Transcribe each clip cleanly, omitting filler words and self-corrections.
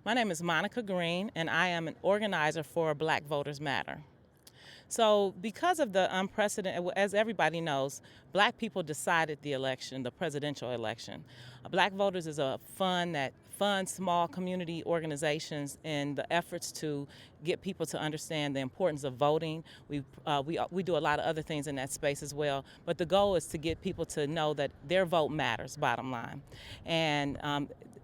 My name is Monica Green, and I am an organizer for Black Voters Matter. So, because of the unprecedented, as everybody knows, black people decided the election, the presidential election. Black Voters is a fund that funds small community organizations in the efforts to get people to understand the importance of voting. We do a lot of other things in that space as well, but the goal is to get people to know that their vote matters, bottom line. And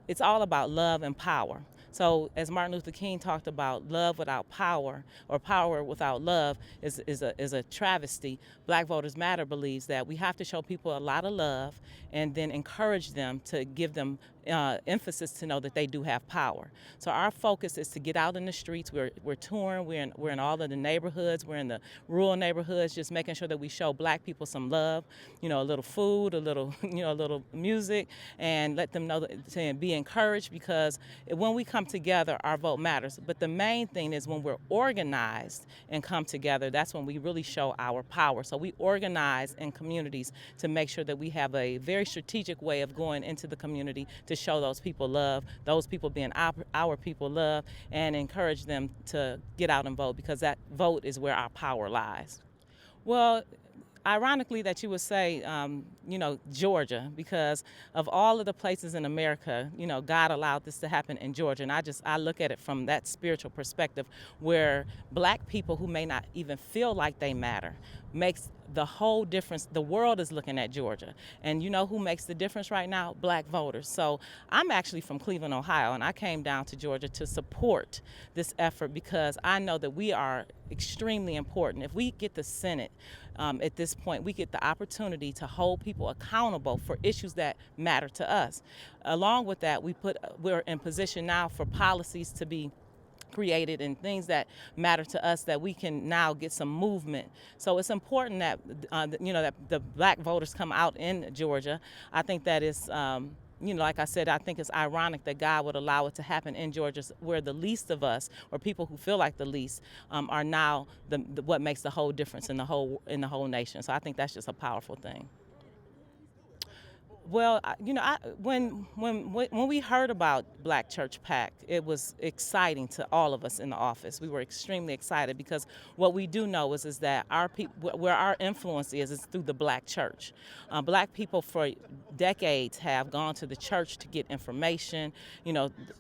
it's all about love and power. So as Martin Luther King talked about, love without power or power without love is a travesty. Black Voters Matter believes that we have to show people a lot of love and then encourage them to give them emphasis to know that they do have power. So our focus is to get out in the streets. We're touring. We're in all of the neighborhoods. We're in the rural neighborhoods, just making sure that we show black people some love. You know, a little food, a little a little music, and let them know to be encouraged, because when we come together, our vote matters. But the main thing is when we're organized and come together, that's when we really show our power. So we organize in communities to make sure that we have a very strategic way of going into the community to show those people love, those people being our people love, and encourage them to get out and vote, because that vote is where our power lies. Well, ironically that you would say, Georgia, because of all of the places in America, God allowed this to happen in Georgia. And I look at it from that spiritual perspective, where black people who may not even feel like they matter makes the whole difference. The world is looking at Georgia. And you know who makes the difference right now? Black voters. So I'm actually from Cleveland, Ohio, and I came down to Georgia to support this effort, because I know that we are extremely important. If we get the Senate, at this point, we get the opportunity to hold people accountable for issues that matter to us. Along with that, we're in position now for policies to be created and things that matter to us, that we can now get some movement. So it's important that that the black voters come out in Georgia. I think that is like I said, I think it's ironic that God would allow it to happen in Georgia, where the least of us, or people who feel like the least, are now what makes the whole difference in the whole nation. So I think that's just a powerful thing. Well, when we heard about Black Church PAC, it was exciting to all of us in the office. We were extremely excited, because what we do know is that where our influence is through the Black church. Black people for decades have gone to the church to get information.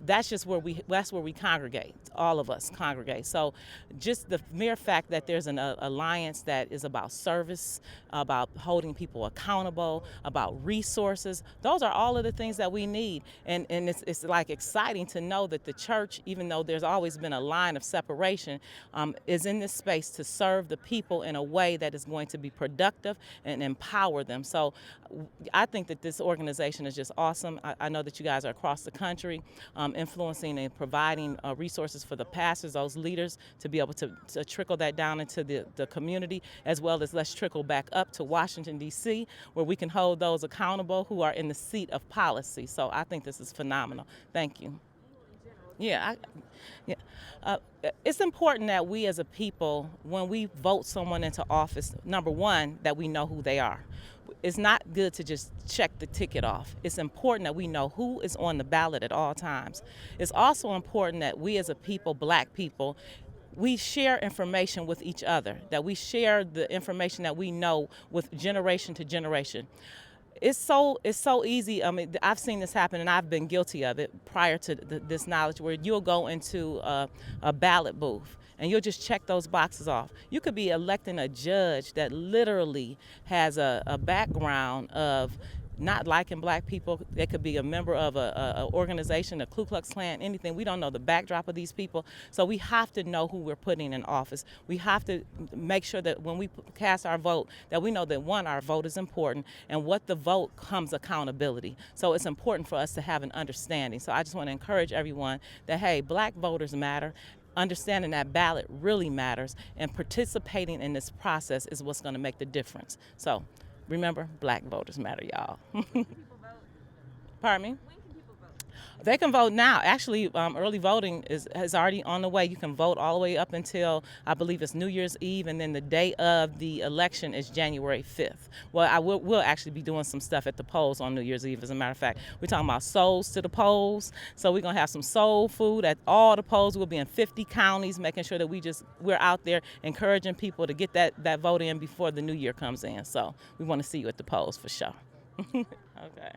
That's just where we congregate. All of us congregate. So, just the mere fact that there's an alliance that is about service, about holding people accountable, about resources. Those are all of the things that we need, and it's like exciting to know that the church, even though there's always been a line of separation, is in this space to serve the people in a way that is going to be productive and empower them. So I think that this organization is just awesome. I know that you guys are across the country, influencing and providing resources for the pastors, those leaders, to be able to trickle that down into the community, as well as let's trickle back up to Washington, D.C., where we can hold those accountable who are in the seat of policy. So I think this is phenomenal. Thank you. Yeah, it's important that we as a people, when we vote someone into office, number one, that we know who they are. It's not good to just check the ticket off. It's important that we know who is on the ballot at all times. It's also important that we as a people, black people, we share information with each other, that we share the information that we know with generation to generation. It's so easy. I mean, I've seen this happen, and I've been guilty of it prior to this knowledge, where you'll go into a ballot booth and you'll just check those boxes off. You could be electing a judge that literally has a background of not liking black people. They could be a member of a organization, a Ku Klux Klan, anything. We don't know the backdrop of these people. So we have to know who we're putting in office. We have to make sure that when we cast our vote, that we know that, one, our vote is important, and what the vote comes accountability. So it's important for us to have an understanding. So I just want to encourage everyone that, hey, black voters matter. Understanding that ballot really matters, and participating in this process is what's going to make the difference. So remember, black voters matter, y'all. Pardon me? They can vote now. Actually, early voting is already on the way. You can vote all the way up until, I believe it's New Year's Eve, and then the day of the election is January 5th. Well, we'll actually be doing some stuff at the polls on New Year's Eve. As a matter of fact, we're talking about souls to the polls. So we're going to have some soul food at all the polls. We'll be in 50 counties, making sure that we're out there encouraging people to get that vote in before the new year comes in. So we want to see you at the polls for sure. Okay.